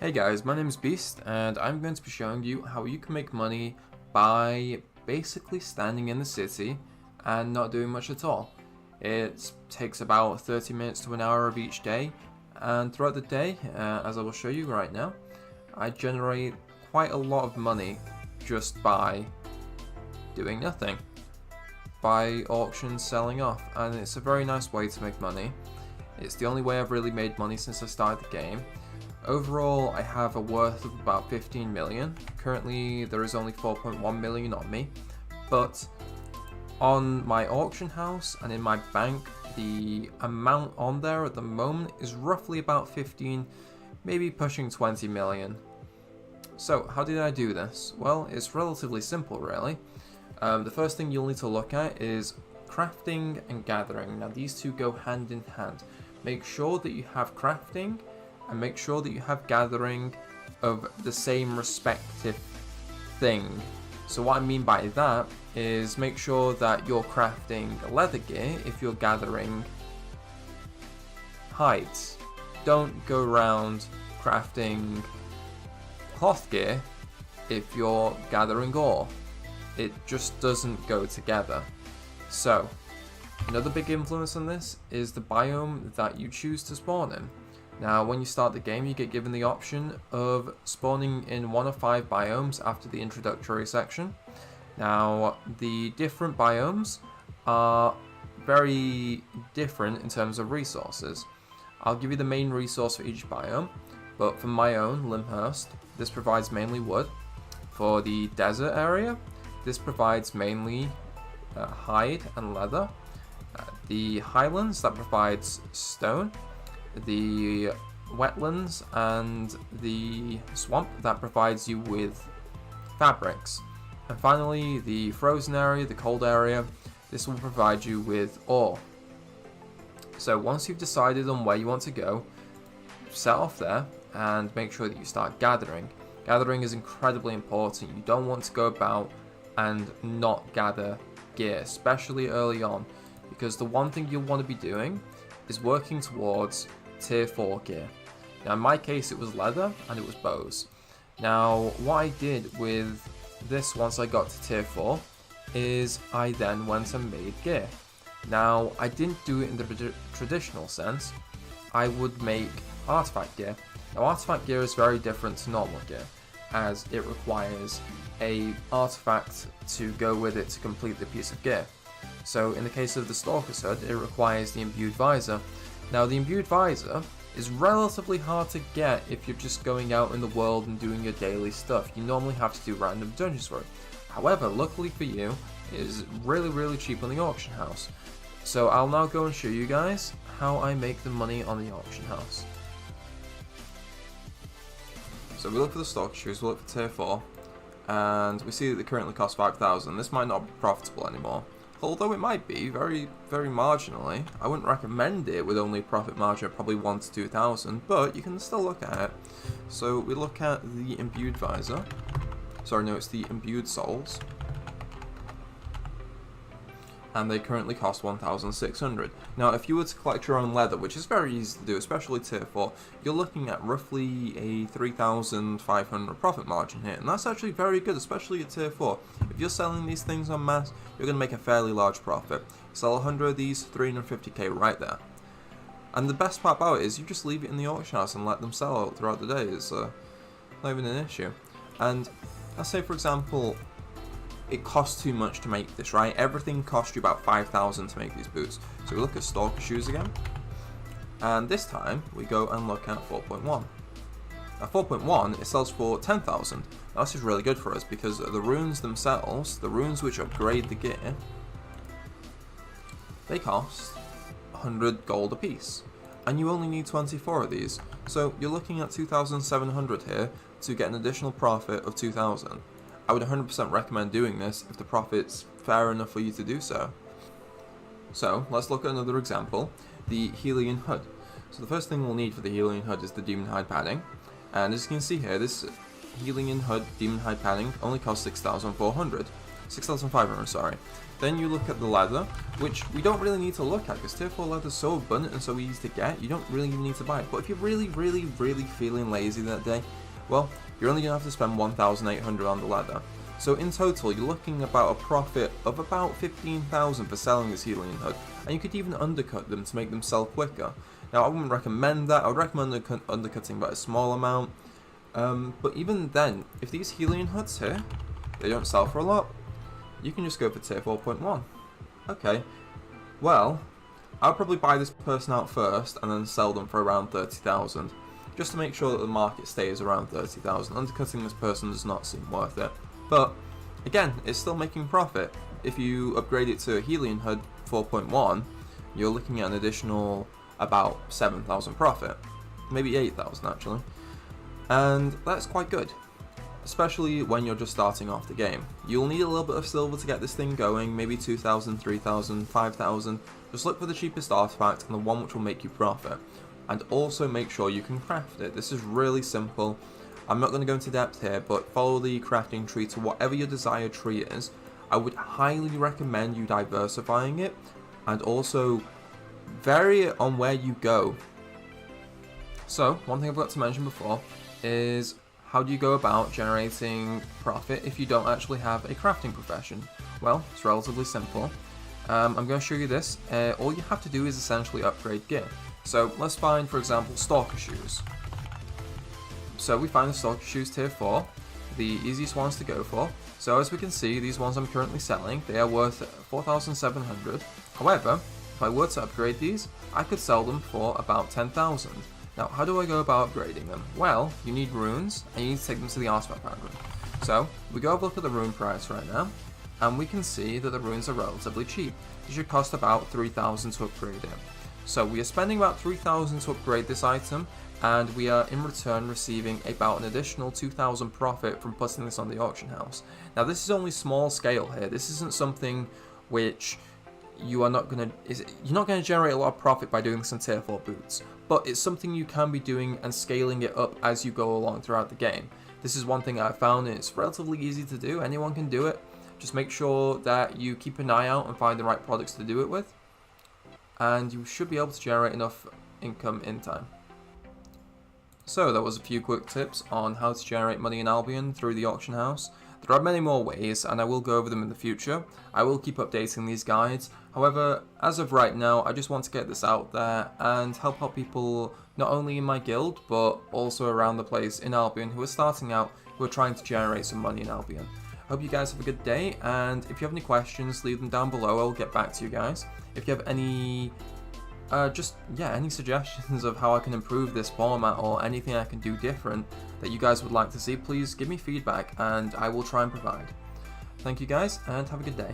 Hey guys, my name is Beast and I'm going to be showing you how you can make money by basically standing in the city and not doing much at all. It takes about 30 minutes to an hour of each day, and throughout the day, as I will show you right now, I generate quite a lot of money just by doing nothing, by auctions selling off, and it's a very nice way to make money. It's the only way I've really made money since I started the game. Overall, I have a worth of about 15 million. Currently, there is only 4.1 million on me, but on my auction house and in my bank, the amount on there at the moment is roughly about 15, maybe pushing 20 million. So, how did I do this? Well, it's relatively simple, really. The first thing you'll need to look at is crafting and gathering. Now, these two go hand in hand. Make sure that you have crafting and make sure that you have gathering of the same respective thing. So what I mean by that is make sure that you're crafting leather gear if you're gathering hides. Don't go around crafting cloth gear if you're gathering ore. It just doesn't go together. So another big influence on this is the biome that you choose to spawn in. Now, when you start the game, you get given the option of spawning in one of 5 biomes after the introductory section. Now, the different biomes are very different in terms of resources. I'll give you the main resource for each biome, but for my own, Lyndhurst, this provides mainly wood. For the desert area, this provides mainly hide and leather. The highlands, that provides stone. The wetlands and the swamp, that provides you with fabrics. And finally, the frozen area, the cold area, this will provide you with ore. So once you've decided on where you want to go, set off there and make sure that you start gathering. Gathering is incredibly important. You don't want to go about and not gather gear, especially early on, because the one thing you'll want to be doing is working towards tier 4 gear. Now in my case it was leather and it was bows. Now what I did with this once I got to tier 4 is I then went and made gear. Now I didn't do it in the traditional sense. I would make artifact gear. Now artifact gear is very different to normal gear, as it requires a artifact to go with it to complete the piece of gear. So in the case of the Stalker's Hood, it requires the imbued visor. Now the imbued visor is relatively hard to get if you're just going out in the world and doing your daily stuff. You normally have to do random dungeons for it. However, luckily for you, it is really cheap on the auction house. So I'll now go and show you guys how I make the money on the auction house. So we look for the stock shoes, we look for tier 4, and we see that they currently cost 5,000. This might not be profitable anymore. Although it might be, very marginally. I wouldn't recommend it with only a profit margin of probably 1 to 2,000, but you can still look at it. So we look at the imbued visor. Sorry, no, it's the imbued soles. And they currently cost 1,600. Now, if you were to collect your own leather, which is very easy to do, especially tier 4, you're looking at roughly a 3,500 profit margin here, and that's actually very good, especially at tier 4. If you're selling these things en masse, you're going to make a fairly large profit. Sell 100 of these, 350k right there. And the best part about it is you just leave it in the auction house and let them sell it throughout the day. It's not even an issue. And let's say, for example, it costs too much to make this, right? Everything costs you about 5,000 to make these boots. So we look at Stalker shoes again, and this time we go and look at 4.1. At 4.1, it sells for 10,000. Now this is really good for us because the runes themselves, the runes which upgrade the gear, they cost 100 gold a piece, and you only need 24 of these. So you're looking at 2,700 here to get an additional profit of 2,000. I would 100% recommend doing this if the profit's fair enough for you to do so. So let's look at another example, the Helion Hood. So the first thing we'll need for the Helion Hood is the Demon Hide padding, and as you can see here, this Helion Hood Demon Hide padding only costs 6,500, sorry. Then you look at the leather, which we don't really need to look at because tier 4 leather is so abundant and so easy to get, you don't really even need to buy it. But if you're really feeling lazy that day, well, you're only going to have to spend 1,800 on the leather. So in total, you're looking about a profit of about 15,000 for selling this Hylian hood, and you could even undercut them to make them sell quicker. Now, I wouldn't recommend that. I would recommend undercutting by a small amount. But even then, if these Hylian hoods here, they don't sell for a lot, you can just go for tier 4.1. Okay, well, I'll probably buy this person out first and then sell them for around 30,000, just to make sure that the market stays around 30,000. Undercutting this person does not seem worth it. But again, it's still making profit. If you upgrade it to a Hylian hood 4.1, you're looking at an additional about 7,000 profit, maybe 8,000 actually, and that's quite good, especially when you're just starting off the game. You'll need a little bit of silver to get this thing going, maybe 2,000, 3,000, 5,000. Just look for the cheapest artifact and the one which will make you profit, and also make sure you can craft it. This is really simple. I'm not going to go into depth here, but follow the crafting tree to whatever your desired tree is. I would highly recommend you diversifying it, and also vary it on where you go. So, one thing I forgot to mention before is how do you go about generating profit if you don't actually have a crafting profession? Well, it's relatively simple. I'm going to show you this. All you have to do is essentially upgrade gear. So, let's find, for example, Stalker Shoes. So we find the Stalker Shoes tier 4, the easiest ones to go for. So as we can see, these ones I'm currently selling, they are worth 4,700. However, if I were to upgrade these, I could sell them for about 10,000. Now, how do I go about upgrading them? Well, you need runes, and you need to take them to the artifact foundry. So, we go have a look at the rune price right now, and we can see that the runes are relatively cheap. They should cost about 3,000 to upgrade it. So we are spending about 3,000 to upgrade this item, and we are in return receiving about an additional 2,000 profit from putting this on the auction house. Now this is only small scale here. This isn't something which you're not going to generate a lot of profit by doing this on tier 4 boots, but it's something you can be doing and scaling it up as you go along throughout the game. This is one thing I found, and it's relatively easy to do. Anyone can do it. Just make sure that you keep an eye out and find the right products to do it with, and you should be able to generate enough income in time. So that was a few quick tips on how to generate money in Albion through the auction house. There are many more ways, and I will go over them in the future. I will keep updating these guides. However, as of right now, I just want to get this out there and help out people not only in my guild, but also around the place in Albion who are starting out, who are trying to generate some money in Albion. Hope you guys have a good day, and if you have any questions, leave them down below. I'll get back to you guys. If you have any any suggestions of how I can improve this format or anything I can do different that you guys would like to see, please give me feedback and I will try and provide. Thank you guys, and have a good day.